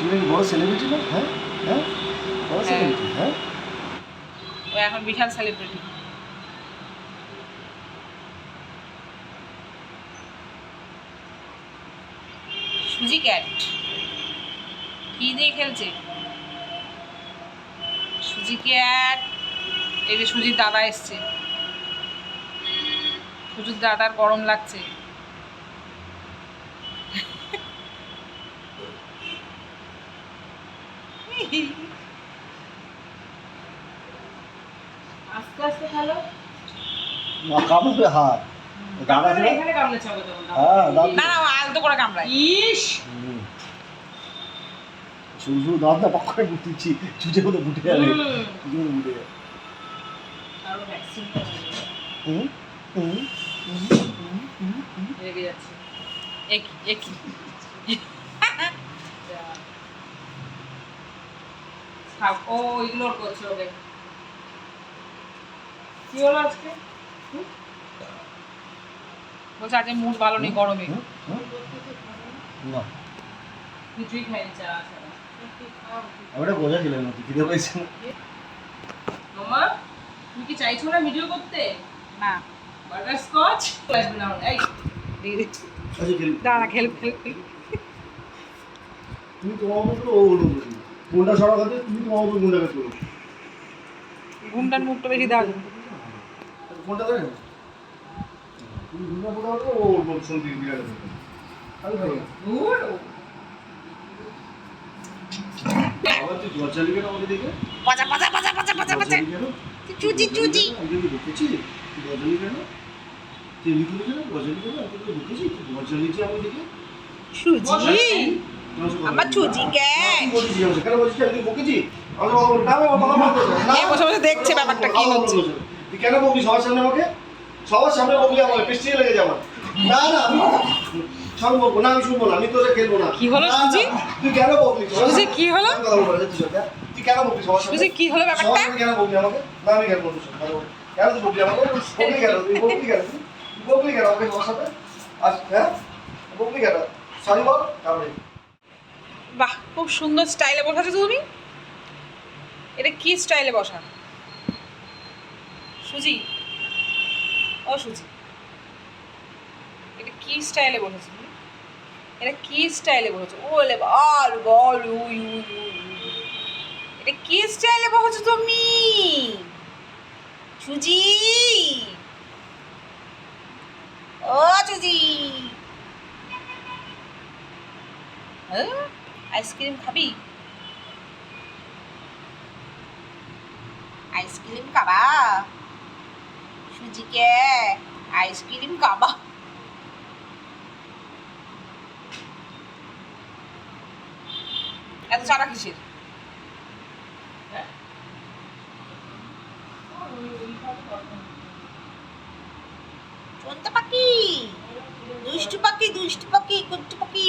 তুমি বড় সেলিব্রিটি না? হ্যাঁ হ্যাঁ বড় সেলিব্রিটি। হ্যাঁ ও এখন বিশাল সেলিব্রিটি। সুজি ক্যাট কি দিয়ে খেলছে? সুজি ক্যাট। এই যে সুজির দাদা এসছে, সুজির দাদার গরম লাগছে। আস্তে আস্তে খেলো। না কামড়ে হাত দাদা ছিল এখানে কামড়েছে হবে তখন। হ্যাঁ দাদা না না আলতো করে কামড়ায়। ইস শুধু দাদা পক্ষে বুটিছি চুটে করে বুটে যাবে চুটে করে বুটে যাবে। আরো ভ্যাকসিন হুম হুম লেগে যাচ্ছে। একই একই থাক, ও ইগনোর করছে ওকে। কি হলো আজকে? বলছে আজকে মুড ভালো নেই গরমে। না কিছুই খাইনি, চা ছাড়া। আমরা বোঝা ছিল না খিদে পাইছে না। মামা তুমি কি চাইছো না ভিডিও করতে? না বাটার স্কচ আসবে না। এই আচ্ছা খেল দাঁড়া, খেল খেল খেল। তুমি তোমার মতো ও হলো কোনটা সরা খাতে তুমি তোমার মতো গুন্ডাকে করো ঘুমটার মুখটা বেশি দাও। কোনটা দেবে তুমি গুন্ডা কোনটা হতো ও ওর মতো শুনতে বিরাট হবে তাহলে ভালো দূর আবার তুই গজালি কেন আমাকে দেখে পাজা পাজা পাজা পাজা পাজা পাজা চুজি চুজি। আমি কি দেখেছি তুই গজালি কেন তুই লিখে কেন গজালি কেন আমি তো দেখেছি তুই গজালি যে আমি দেখে সুজি আমার সুজি কে কেন বলছিস আমি বকেছি আমি কথা বলি না আমি কথা বলতে না এ বসে বসে দেখছে ব্যাপারটা কি হচ্ছে। তুই কেন বকবি সবার সামনে আমাকে সবার সামনে বকবি আমাকে পেস্টি লেগে যাবে না না আমি সব বকবো না আমি শুনবো না আমি তোরে খেলবো না কি হলো সুজি? তুই কেন বকবি সুজি কি হলো? তুই কেন বকবি সবার সামনে সুজি কি হলো সবার ব্যাপারটা? সামনে কেন বকবি আমাকে না আমি কেন বলবো কেন তুই বকবি আমাকে বকবি কেন তুই বকবি কেন তুই বকবি কেন আমাকে সবার সাথে আজ হ্যাঁ বকবি কেন সরি বল তাহলে বাহ, খুব সুন্দর স্টাইলে বসাছো তুমি। এটা কি স্টাইলে বসা সুজি? ও সুজি, এটা কি স্টাইলে বসেছো তুমি? এটা কি স্টাইলে বসেছো? ওলে বল বল উই উই উই উই। এটা কি স্টাইলে বসেছো তুমি সুজি? ও সুজি, হ্যাঁ আইসক্রিম খাবি? আইসক্রিম খাবা? সুজিকে আইসক্রিম খাবা? এত চাটা কিসের? চন্তা পাখি, দুষ্টু পাখি, দুষ্টু পাখি, কুট্টু পাখি।